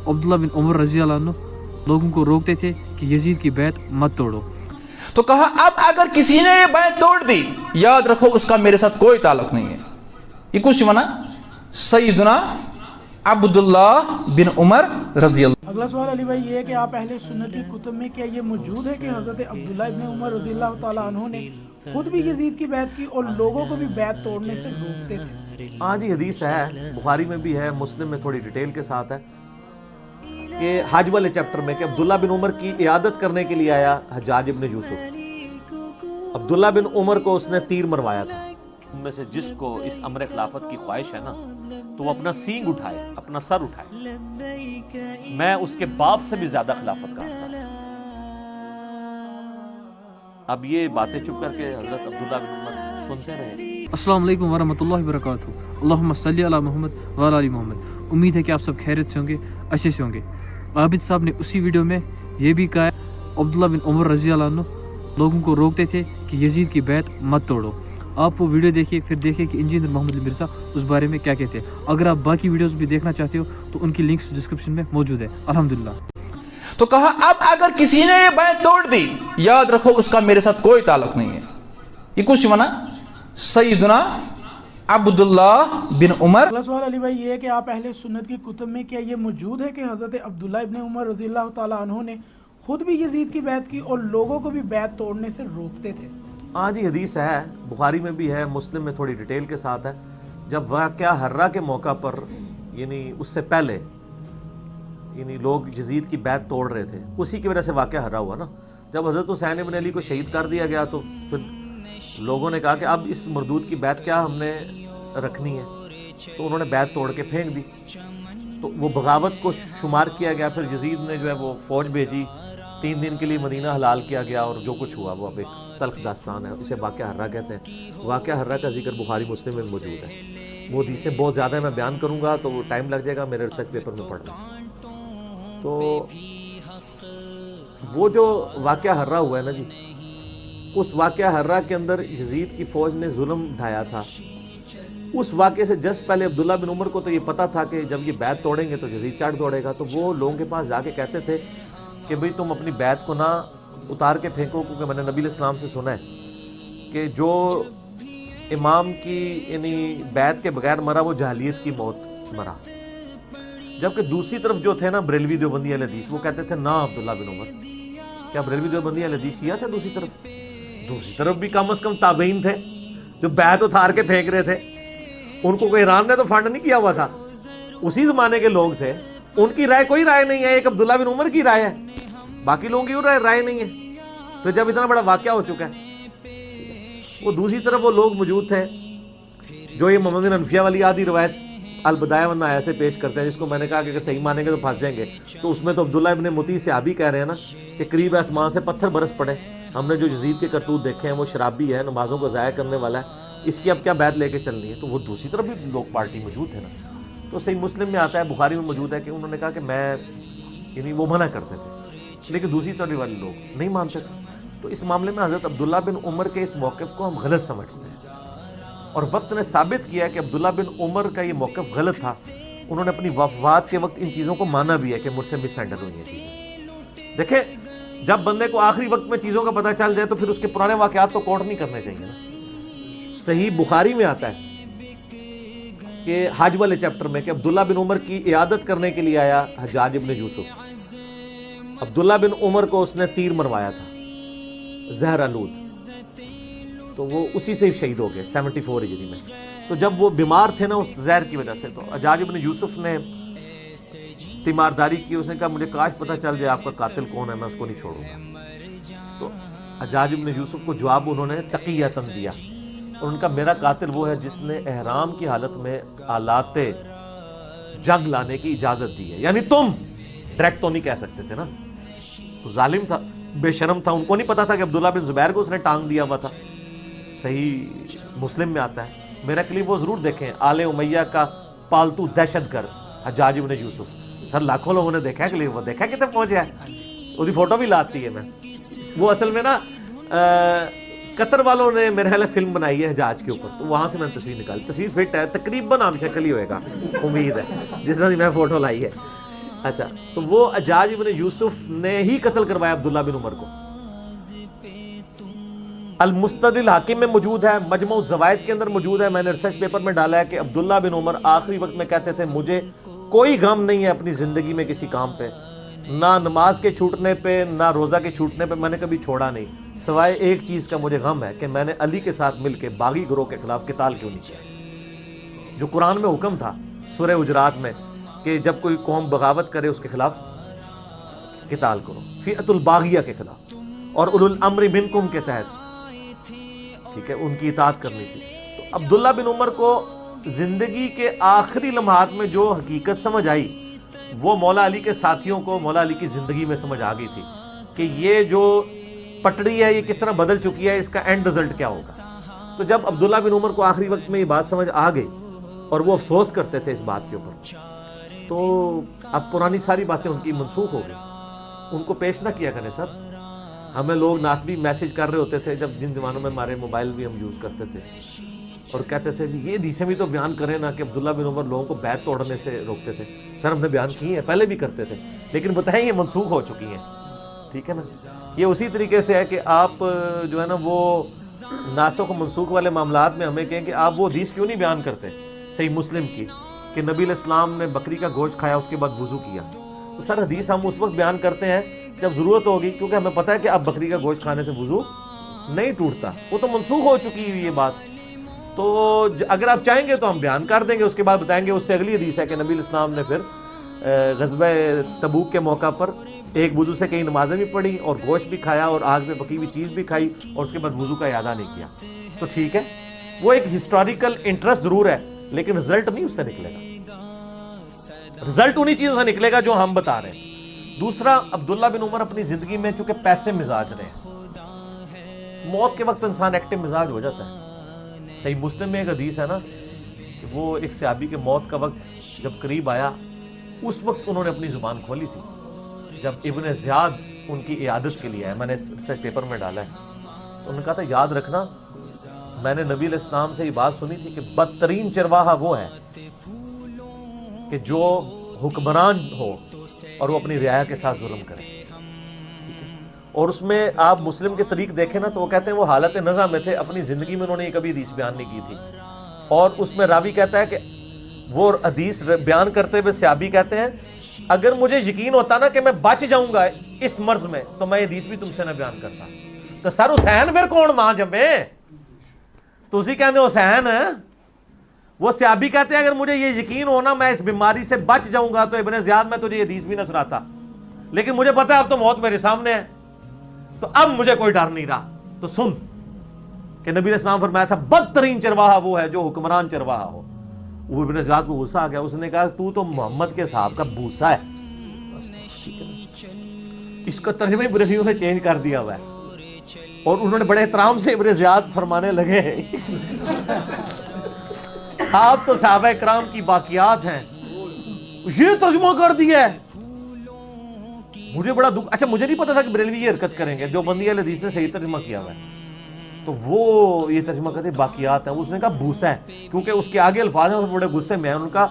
عبداللہ بن عمر رضی اللہ عنہ لوگوں کو روکتے تھے کہ یزید کی بیعت مت توڑو. تو کہا اب اگر کسی نے یہ بیعت توڑ دی یاد رکھو اس کا میرے ساتھ کوئی تعلق نہیں ہے. یہ کچھ منا سیدنا عبداللہ بن عمر رضی اللہ. اگلا سوال علی بھائی یہ ہے کہ آپ اہل سنت کی کتب میں کیا یہ موجود ہے کہ حضرت عبداللہ ابن عمر رضی اللہ تعالیٰ عنہ نے خود بھی یزید کی بیعت کی اور لوگوں کو بھی بیعت توڑنے سے روکتے تھے؟ ہاں جی، حدیث ہے، بخاری میں بھی ہے، مسلم میں تھوڑی ڈیٹیل کے ساتھ ہے کہ حج والے چیپٹر میں کہ عبداللہ بن عمر کی عیادت کرنے کے لیے آیا حجاج ابن یوسف. عبداللہ بن عمر کو اس نے تیر مروایا تھا. ان میں سے جس کو اس امر خلافت کی خواہش ہے نا تو وہ اپنا سینگ اٹھائے، اپنا سر اٹھائے. میں اس کے باپ سے بھی زیادہ خلافت کا حقدار ہوں. اب یہ باتیں چپ کر کے حضرت عبداللہ بن عمر سنتے رہے. السلام علیکم ورحمۃ اللہ وبرکاتہ. اللہم صلی علی محمد وعلی آل محمد. امید ہے کہ آپ سب خیریت سے ہوں گے، اچھے سے ہوں گے. عابد صاحب نے اسی ویڈیو میں یہ بھی کہا عبداللہ بن عمر رضی اللہ عنہ لوگوں کو روکتے تھے کہ یزید کی بیعت مت توڑو. آپ وہ ویڈیو دیکھیے، پھر دیکھیے کہ انجینئر محمد علی مرزا اس بارے میں کیا کہتے ہیں. اگر آپ باقی ویڈیوز بھی دیکھنا چاہتے ہو تو ان کی لنکس ڈسکرپشن میں موجود ہے. الحمدللہ. تو کہا اب اگر کسی نے یہ بیعت توڑ دی یاد رکھو اس کا میرے ساتھ کوئی تعلق نہیں ہے. یہ کچھ منا سیدنا عبداللہ بن عمر. اگلا سوال علی بھائی یہ ہے کہ آپ اہل سنت کی کتب میں کیا یہ موجود ہے کہ حضرت عبداللہ ابن عمر رضی اللہ تعالیٰ عنہ نے خود بھی یزید کی بیعت کی اور لوگوں کو بھی بیعت توڑنے سے روکتے تھے؟ ہاں جی، حدیث ہے، بخاری میں بھی ہے، مسلم میں تھوڑی ڈیٹیل کے ساتھ ہے. جب واقعہ حرہ کے موقع پر یعنی اس سے پہلے یعنی لوگ یزید کی بیعت توڑ رہے تھے، اسی کی وجہ سے واقعہ حرہ ہوا نا. جب حضرت حسین ابن علی کو شہید کر دیا گیا تو پھر لوگوں نے کہا کہ اب اس مردود کی بیعت کیا ہم نے رکھنی ہے، تو انہوں نے بیعت توڑ کے پھینک دی. تو وہ بغاوت کو شمار کیا گیا. پھر یزید نے جو ہے وہ فوج بھیجی، 3 دن کے لیے مدینہ حلال کیا گیا اور جو کچھ ہوا وہ اب ایک تلخ داستان ہے. اسے واقعہ حرہ کہتے ہیں. واقعہ حرہ کا ذکر بخاری مسلم میں موجود ہے. وہ حدیثیں بہت زیادہ میں بیان کروں گا تو وہ ٹائم لگ جائے گا، میرے ریسرچ پیپر میں پڑھنا. تو وہ جو واقعہ حرہ ہوا ہے نا جی، اس واقعہ حرہ کے اندر یزید کی فوج نے ظلم ڈھایا تھا. اس واقعے سے جسٹ پہلے عبداللہ بن عمر کو تو یہ پتا تھا کہ جب یہ بیعت توڑیں گے تو یزید چڑھ دوڑے گا. تو وہ لوگوں کے پاس جا کے کہتے تھے کہ بھئی تم اپنی بیعت کو نہ اتار کے پھینکو، کیونکہ میں نے نبی علیہ السلام سے سنا ہے کہ جو امام کی یعنی بیعت کے بغیر مرا وہ جاہلیت کی موت مرا. جبکہ دوسری طرف جو تھے نا بریلوی دیوبندی اہل حدیث، وہ کہتے تھے نا عبداللہ بن عمر. کیا بریلوی دیوبندی اہل حدیث شیعہ تھے؟ دوسری طرف بھی کم از کم تابعین تھے جو بیعت اتار کے پھینک رہے تھے. ان کو کوئی ایران نے تو فنڈ نہیں کیا ہوا تھا، اسی زمانے کے لوگ تھے. ان کی رائے کوئی رائے نہیں ہے، ایک عبداللہ بن عمر کی رائے ہے، باقی لوگوں کی رائے نہیں ہے. تو جب اتنا بڑا واقعہ ہو چکا ہے، وہ دوسری طرف وہ لوگ موجود تھے جو یہ محمد بن انفیہ والی آدھی روایت البدایہ والنہایہ سے پیش کرتے ہیں، جس کو میں نے کہا کہ اگر صحیح مانیں گے تو پھنس جائیں گے. تو اس میں تو عبداللہ ابن مطیع صحابی کہہ رہے ہیں نا کہ قریب آسمان سے پتھر برس پڑے، ہم نے جو یزید کے کرتوت دیکھے ہیں، وہ شرابی ہے، نمازوں کو ضائع کرنے والا ہے، اس کی اب کیا بیعت لے کے چلنی ہے. تو وہ دوسری طرف بھی لوگ پارٹی موجود تھے نا. تو صحیح مسلم میں آتا ہے، بخاری میں موجود ہے کہ انہوں نے کہا کہ میں یعنی وہ منع کرتے تھے، لیکن دوسری طرف والے لوگ نہیں مانتے تھے. تو اس معاملے میں حضرت عبداللہ بن عمر کے اس موقف کو ہم غلط سمجھتے ہیں، اور وقت نے ثابت کیا کہ عبداللہ بن عمر کا یہ موقف غلط تھا. انہوں نے اپنی وفات کے وقت ان چیزوں کو مانا بھی ہے کہ مجھ سے مس ہینڈل ہوئی ہیں چیزیں. دیکھیں، جب بندے کو آخری وقت میں چیزوں کا پتہ چل جائے تو پھر اس کے پرانے واقعات تو کوٹ نہیں کرنے چاہیے نا. صحیح بخاری میں آتا ہے کہ حج والے چیپٹر میں کہ عبداللہ بن عمر کی عیادت کرنے کے لیے آیا حجاج ابن یوسف. عبداللہ بن عمر کو اس نے تیر مروایا تھا، زہر آلود. تو وہ اسی سے ہی شہید ہو گئے 74 ہجری میں. تو جب وہ بیمار تھے نا اس زہر کی وجہ سے، تو حجاج ابن یوسف نے تیمارداری کی. اس نے کہا مجھے کاش پتہ چل جائے آپ کا قاتل کون ہے، میں اس کو نہیں چھوڑوں گا. تو حجاج ابن یوسف کو جواب انہوں نے تقیۃً دیا، اور ان کا میرا قاتل وہ ہے جس نے احرام کی حالت میں آلات جنگ لانے کی اجازت دی ہے. یعنی تم ڈائریکٹ تو نہیں کہہ سکتے تھے نا. تو ظالم تھا، بے شرم تھا. ان کو نہیں پتا تھا کہ عبداللہ بن زبیر کو اس نے ٹانگ دیا ہوا تھا. صحیح مسلم میں آتا ہے. میرا کلپ وہ ضرور دیکھیں، آل امیہ کا پالتو دہشت گرد حجاج ابن یوسف. سر لاکھوں لوگوں نے دیکھا ہے کلپ، وہ دیکھا کتنے پہنچا ہے. اس کی فوٹو بھی لاتی ہے میں. وہ اصل میں نا قطر والوں نے میرے خیال فلم بنائی ہے حجاج کے اوپر، تو وہاں سے میں نے تصویر نکالی. تصویر فٹ ہے، تقریباً عام شکل ہی ہوئے گا، امید ہے، جس طرح میں فوٹو لائی ہے. اچھا تو وہ حجاج ابن یوسف نے ہی قتل کروایا عبداللہ بن عمر کو. المستدرک الحاکم میں موجود ہے, مجمع الزوائد کے اندر موجود ہے, میں نے ریسرچ پیپر میں ڈالا ہے کہ عبداللہ بن عمر آخری وقت میں کہتے تھے مجھے کوئی غم نہیں ہے اپنی زندگی میں کسی کام پہ, نہ نماز کے چھوٹنے پہ نہ روزہ کے چھوٹنے پہ میں نے کبھی چھوڑا نہیں, سوائے ایک چیز کا مجھے غم ہے کہ میں نے علی کے ساتھ مل کے باغی گروہ کے خلاف قتال کیوں نہیں کیا. جو قرآن میں حکم تھا سورہ حجرات میں کہ جب کوئی قوم بغاوت کرے اس کے خلاف قتال کرو, فئۃ الباغیہ کے خلاف, اور اولو الامر منکم کے تحت, ٹھیک ہے, ان کی اطاعت کرنی تھی. تو عبداللہ بن عمر کو زندگی کے آخری لمحات میں جو حقیقت سمجھ آئی وہ مولا علی کے ساتھیوں کو مولا علی کی زندگی میں سمجھ آ گئی تھی کہ یہ جو پٹڑی ہے یہ کس طرح بدل چکی ہے, اس کا اینڈ رزلٹ کیا ہوگا. تو جب عبداللہ بن عمر کو آخری وقت میں یہ بات سمجھ آ گئی اور وہ افسوس کرتے تھے اس بات کے اوپر, تو اب پرانی ساری باتیں ان کی منسوخ ہو گئی. ان کو پیش نہ کیا کریں سر. ہمیں لوگ ناسبی میسج کر رہے ہوتے تھے جب جن زمانوں میں ہمارے موبائل بھی ہم یوز کرتے تھے, اور کہتے تھے یہ حدیثیں بھی تو بیان کریں نا کہ عبداللہ بن عمر لوگوں کو بیعت توڑنے سے روکتے تھے. سر ہم نے بیان کی ہیں, پہلے بھی کرتے تھے, لیکن بتائیں یہ منسوخ ہو چکی ہیں, ٹھیک ہے نا. یہ اسی طریقے سے ہے کہ آپ جو ہے نا وہ ناسخ و منسوخ والے معاملات میں ہمیں کہیں کہ آپ وہ حدیث کیوں نہیں بیان کرتے صحیح مسلم کی کہ نبی علیہ السلام نے بکری کا گوشت کھایا اس کے بعد وضو کیا. تو سر حدیث ہم اس وقت بیان کرتے ہیں جب ضرورت ہوگی, کیونکہ ہمیں پتہ ہے کہ اب بکری کا گوشت کھانے سے وضو نہیں ٹوٹتا, وہ تو منسوخ ہو چکی ہوئی یہ بات. تو اگر آپ چاہیں گے تو ہم بیان کر دیں گے, اس کے بعد بتائیں گے. اس سے اگلی حدیث ہے کہ نبی علیہ السلام نے پھر غزوہ تبوک کے موقع پر ایک وضو سے کئی نمازیں بھی پڑھی اور گوشت بھی کھایا اور آگ میں پکی ہوئی چیز بھی کھائی اور اس کے بعد وضو کا اعادہ نہیں کیا. تو ٹھیک ہے, وہ ایک ہسٹوریکل انٹرسٹ ضرور ہے, لیکن رزلٹ نہیں اس سے نکلے گا. رزلٹ انہی چیزوں سے نکلے گا جو ہم بتا رہے ہیں. دوسرا, عبداللہ بن عمر اپنی زندگی میں چونکہ پیسے مزاج رہے ہیں, موت کے وقت انسان ایکٹیو مزاج ہو جاتا ہے. صحیح مسلم میں ایک حدیث ہے نا کہ وہ ایک صحابی کے موت کا وقت جب قریب آیا اس وقت انہوں نے اپنی زبان کھولی تھی, جب ابن زیاد ان کی عیادت کے لیے آئے. میں نے ریسرچ پیپر میں ڈالا ہے. تو انہوں نے کہا تھا یاد رکھنا میں نے نبی علیہ السلام سے یہ بات سنی تھی کہ بدترین چرواہا وہ ہے کہ جو حکمران ہو اور وہ اپنی رعایا کے ساتھ ظلم کرے. اور اس میں آپ مسلم کے طریق دیکھیں نا تو وہ کہتے ہیں وہ حالت نزع میں تھے, اپنی زندگی میں انہوں نے یہ کبھی حدیث بیان نہیں کی تھی. اور اس میں راوی کہتا ہے کہ وہ حدیث بیان کرتے ہوئے صحابی کہتے ہیں اگر مجھے یقین ہوتا نا کہ میں بچ جاؤں گا اس مرض میں تو میں یہ حدیث بھی تم سے نہ بیان کرتا. تو سر حسین پھر کون ماں جمے, تو اسی کہتے ہیں حسین. وہ صحابی کہتے ہیں اگر مجھے یہ یقین ہونا میں اس بیماری سے بچ جاؤں گا تو ابن زیاد میں تجھے یہ حدیث بھی نہ سناتا, لیکن مجھے پتا ہے اب تو موت میرے سامنے ہے تو اب مجھے کوئی ڈر نہیں رہا. تو سن کہ نبی علیہ السلام فرمایا تھا بدترین چرواہا وہ ہے جو حکمران چرواہا ہو. وہ ابن زیاد کو غصہ آ گیا, اس نے کہا تو محمد کے صاحب کا بھوسا ہے. اس کا ترجمہ بریلویوں نے چینج کر دیا ہوا ہے, اور انہوں نے بڑے احترام سے ابن زیاد فرمانے لگے آپ تو صحابہ کرام کی باقیات ہیں, یہ ترجمہ کر دیا ہے. مجھے بڑا دکھ. اچھا مجھے نہیں پتا تھا کہ بریلوی یہ حرکت کریں گے, جو بندی حدیث نے صحیح ترجمہ کیا ہوا ہے تو وہ یہ ترجمہ کرتے باقیات ہیں. اس نے کہا بھوسا ہے, کیونکہ اس کے آگے الفاظ ہیں وہ بڑے غصے میں ہیں. ان کا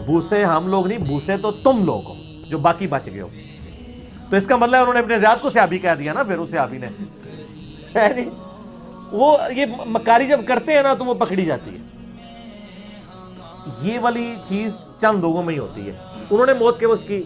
بھوسے ہم لوگ نہیں, بھوسے تو تم لوگ ہو جو باقی بچ گئے ہو. تو اس کا مطلب ہے انہوں نے اپنے زیاد کو صحابی کہہ دیا نا. پھر اس صحابی نے وہ یہ مکاری جب کرتے ہیں نا تو وہ پکڑی جاتی ہے. یہ والی چیز چند لوگوں میں ہی ہوتی ہے. انہوں نے موت کے وقت کی.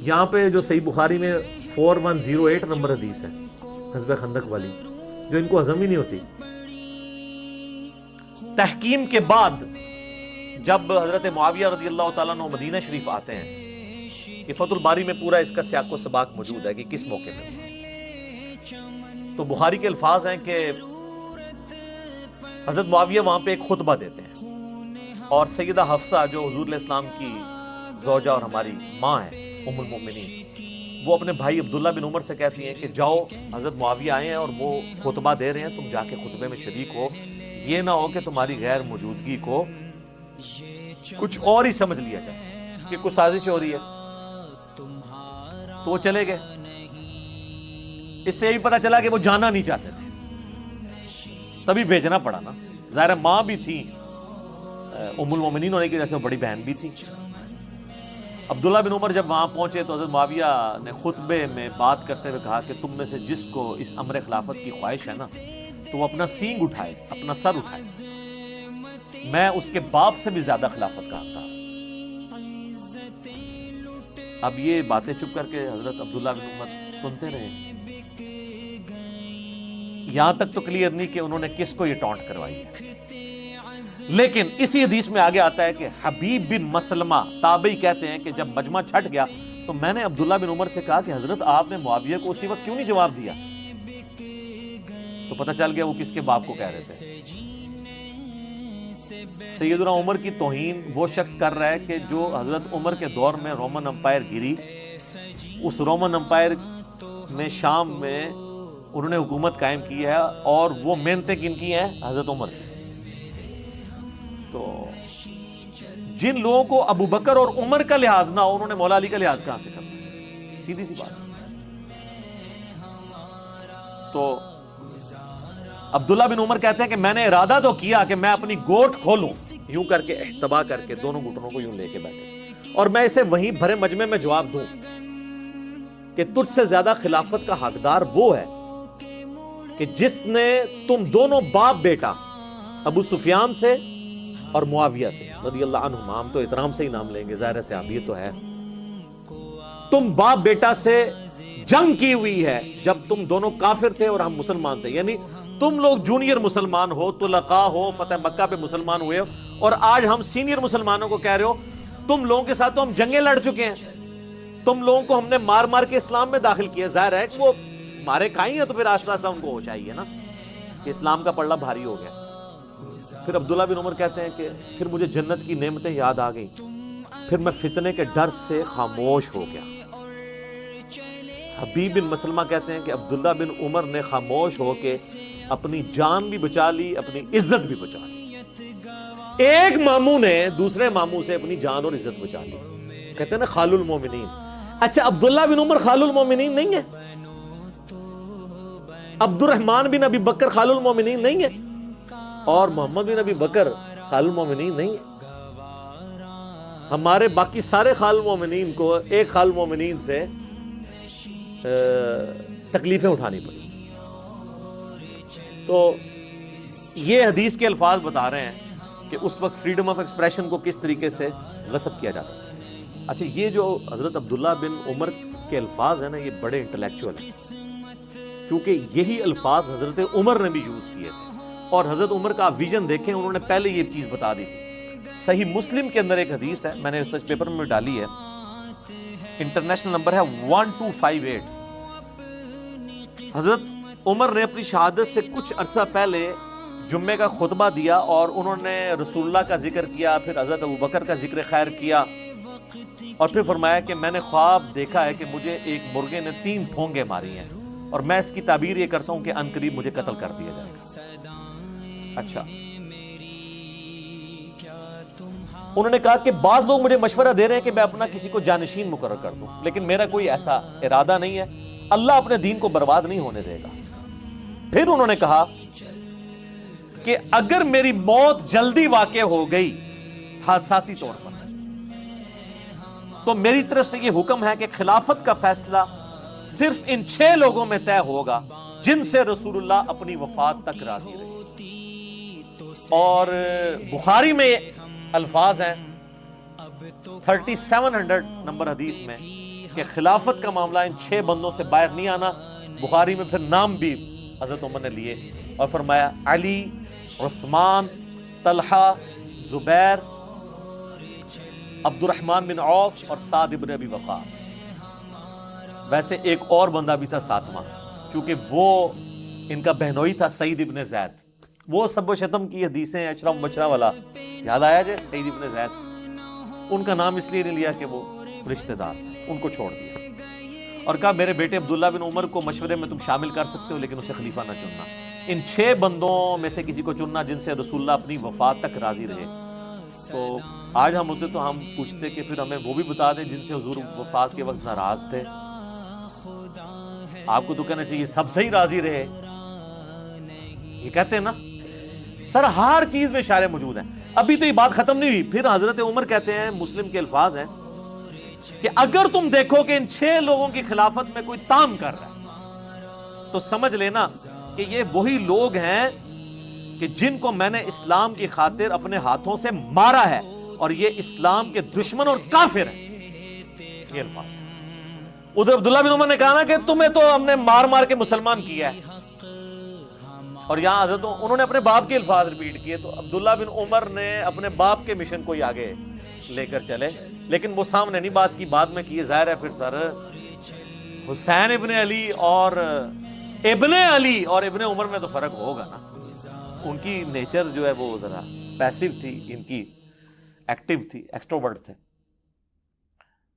یہاں پہ جو صحیح بخاری میں 4108 نمبر حدیث ہے غزوہ خندق والی, جو ان کو ہضم ہی نہیں ہوتی. تحکیم کے بعد جب حضرت معاویہ رضی اللہ تعالیٰ عنہ مدینہ شریف آتے ہیں, کہ فتح الباری میں پورا اس کا سیاق و سباق موجود ہے کہ کس موقع میں. تو بخاری کے الفاظ ہیں کہ حضرت معاویہ وہاں پہ ایک خطبہ دیتے ہیں, اور سیدہ حفصہ جو حضور علیہ السلام کی زوجہ اور ہماری ماں ہے ام المؤمنین, وہ اپنے بھائی عبداللہ بن عمر سے کہتی ہیں کہ جاؤ حضرت معاویہ آئے ہیں اور وہ خطبہ دے رہے ہیں, تم جا کے خطبے میں شریک ہو, یہ نہ ہو کہ تمہاری غیر موجودگی کو کچھ اور ہی سمجھ لیا جائے کہ کچھ سازش ہو رہی ہے. تو وہ چلے گئے. اس سے یہ بھی پتا چلا کہ وہ جانا نہیں چاہتے تھے, تبھی بھیجنا پڑا نا. ظاہر ماں بھی تھی ام المومنین ہونے کی وجہ سے, وہ بڑی بہن بھی تھی. عبداللہ بن عمر جب وہاں پہنچے تو حضرت معاویہ نے خطبے میں بات کرتے ہوئے کہا کہ تم میں سے جس کو اس امر خلافت کی خواہش ہے نا تو وہ اپنا سینگ اٹھائے، اپنا سر اٹھائے، میں اس کے باپ سے بھی زیادہ خلافت کا حقدار۔ اب یہ باتیں چپ کر کے حضرت عبداللہ بن عمر سنتے رہے، یہاں تک تو کلیئر نہیں کہ انہوں نے کس کو یہ ٹونٹ کروائی ہے، لیکن اسی حدیث میں آگے آتا ہے کہ حبیب بن مسلمہ تابعی کہتے ہیں کہ جب مجمع چھٹ گیا تو میں نے عبداللہ بن عمر سے کہا کہ حضرت آپ نے معاویہ کو اسی وقت کیوں نہیں جواب دیا؟ تو پتہ چل گیا وہ کس کے باپ کو کہہ رہے تھے۔ سیدنا عمر کی توہین وہ شخص کر رہا ہے کہ جو حضرت عمر کے دور میں رومن امپائر گری، اس رومن امپائر میں شام میں انہوں نے حکومت قائم کی ہے، اور وہ محنتیں کن کی ہیں؟ حضرت عمر کی۔ تو جن لوگوں کو ابو بکر اور عمر کا لحاظ نہ ہو، انہوں نے مولا علی کا لحاظ کہاں سے کرنا؟ سیدھی سی بات۔ تو عبداللہ بن عمر کہتے ہیں کہ میں نے ارادہ تو کیا کہ میں اپنی گوٹ کھولوں، یوں کر کے احتبا کر کے دونوں گھٹنوں کو یوں لے کے بیٹھے، اور میں اسے وہیں بھرے مجمع میں جواب دوں کہ تجھ سے زیادہ خلافت کا حقدار وہ ہے کہ جس نے تم دونوں باپ بیٹا ابو سفیان سے اور معاویہ سے رضی اللہ عنہما، ہم تو احترام سے ہی نام لیں گے، ظاہر سے اب یہ تو ہے، تم باپ بیٹا سے جنگ کی ہوئی ہے جب تم دونوں کافر تھے اور ہم مسلمان تھے، یعنی تم لوگ جونیئر مسلمان ہو، طلقاء ہو، فتح مکہ پہ مسلمان ہوئے ہو، اور آج ہم سینئر مسلمانوں کو کہہ رہے ہو تم لوگوں کے ساتھ تو ہم جنگیں لڑ چکے ہیں، تم لوگوں کو ہم نے مار مار کے اسلام میں داخل کیا۔ ظاہر ہے کہ وہ مارے کھائی ہیں تو پھر آہستہ آہستہ ان کو ہوش آئی ہے نا کہ اسلام کا پلڑا بھاری ہو گیا۔ پھر عبداللہ بن عمر کہتے ہیں کہ پھر مجھے جنت کی نعمتیں یاد آ گئی، پھر میں فتنے کے ڈر سے خاموش ہو گیا۔ حبیب بن مسلمہ کہتے ہیں کہ عبداللہ بن عمر نے خاموش ہو کے اپنی جان بھی بچا لی، اپنی عزت بھی بچا لی۔ ایک ماموں نے دوسرے ماموں سے اپنی جان اور عزت بچا لی، کہتے ہیں نا خال المومنین۔ اچھا عبداللہ بن عمر خال المومنین نہیں ہے؟ عبد الرحمن بن ابی بکر خال المومنین نہیں ہے؟ اور محمد بن ابی بکر خال المومنین نہیں ہے؟ ہمارے باقی سارے خال المومنین کو ایک خال المومنین سے تکلیفیں اٹھانی پڑی۔ تو یہ حدیث کے الفاظ بتا رہے ہیں کہ اس وقت فریڈم آف ایکسپریشن کو کس طریقے سے غصب کیا جاتا تھا۔ اچھا یہ جو حضرت عبداللہ بن عمر کے الفاظ ہیں نا، یہ بڑے انٹلیکچوئل ہیں، کیونکہ یہی الفاظ حضرت عمر نے بھی یوز کیے تھے، اور حضرت عمر کا ویژن دیکھیں، انہوں نے پہلے یہ چیز بتا دی تھی۔ صحیح مسلم کے اندر ایک حدیث ہے، میں نے ریسرچ پیپر میں ڈالی ہے، انٹرنیشنل نمبر ہے 1258۔ حضرت عمر نے اپنی شہادت سے کچھ عرصہ پہلے جمعے کا خطبہ دیا، اور انہوں نے رسول اللہ کا ذکر کیا، پھر حضرت ابو بکر کا ذکر خیر کیا، اور پھر فرمایا کہ میں نے خواب دیکھا ہے کہ مجھے ایک مرغے نے 3 پھونگے ماری ہیں، اور میں اس کی تعبیر یہ کرتا ہوں کہ ان قریب مجھے قتل کر دیا جائے گا۔ اچھا انہوں نے کہا کہ بعض لوگ مجھے مشورہ دے رہے ہیں کہ میں اپنا کسی کو جانشین مقرر کر دوں، لیکن میرا کوئی ایسا ارادہ نہیں ہے، اللہ اپنے دین کو برباد نہیں ہونے دے گا۔ پھر انہوں نے کہا کہ اگر میری موت جلدی واقع ہو گئی حادثاتی طور پر، تو میری طرف سے یہ حکم ہے کہ خلافت کا فیصلہ صرف ان 6 لوگوں میں طے ہوگا جن سے رسول اللہ اپنی وفات تک راضی رہے۔ اور بخاری میں الفاظ ہیں 3700 نمبر حدیث میں کہ خلافت کا معاملہ ان 6 بندوں سے باہر نہیں آنا۔ بخاری میں پھر نام بھی حضرت عمر نے لیے اور فرمایا علی، عثمان، طلحہ، زبیر، عبد الرحمن بن عوف اور سعد بن ابی وقاص۔ ویسے ایک اور بندہ بھی تھا 7واں، چونکہ وہ ان کا بہنوئی تھا، سعید ابن زید۔ وہ سب و شتم کی حدیثیں اشرا مبشرہ والا یاد آیا جائے، سعید ابن زید، ان کا نام اس لیے نہیں لیا کہ وہ رشتہ دار تھے، ان کو چھوڑ دیا اور کہا میرے بیٹے عبداللہ بن عمر کو مشورے میں تم شامل کر سکتے ہو، لیکن اسے خلیفہ نہ چننا۔ ان 6 بندوں میں سے کسی کو چننا جن سے رسول اللہ اپنی وفات تک راضی رہے۔ تو آج ہم ہوتے تو ہم پوچھتے کہ پھر ہمیں وہ بھی بتا دیں جن سے حضور وفات کے وقت ناراض تھے۔ آپ کو تو کہنا چاہیے سب سے ہی راضی رہے، یہ کہتے ہیں نا سر، ہر چیز میں اشارے موجود ہیں۔ ابھی تو یہ بات ختم نہیں ہوئی، پھر حضرت عمر کہتے ہیں، مسلم کے الفاظ ہیں کہ اگر تم دیکھو کہ ان 6 لوگوں کی خلافت میں کوئی تام کر رہا ہے تو سمجھ لینا کہ یہ وہی لوگ ہیں کہ جن کو میں نے اسلام کی خاطر اپنے ہاتھوں سے مارا ہے اور یہ اسلام کے دشمن اور کافر ہیں. یہ الفاظ ہیں. ادھر عبداللہ بن عمر نے کہا نا کہ تمہیں تو ہم نے مار مار کے مسلمان کیا ہے, اور یہاں حضرت انہوں نے اپنے باپ کے الفاظ ریپیٹ کیے. تو عبداللہ بن عمر نے اپنے باپ کے مشن کو ہی آگے لے کر چلے, لیکن وہ سامنے نہیں بات کی, بعد میں کی. ظاہر ہے پھر سر حسین ابن علی اور ابن عمر میں تو فرق ہوگا نا. ان کی نیچر جو ہے وہ ذرا پیسیو تھی, ان کی ایکٹیو تھی, ایکسٹروورٹ تھے.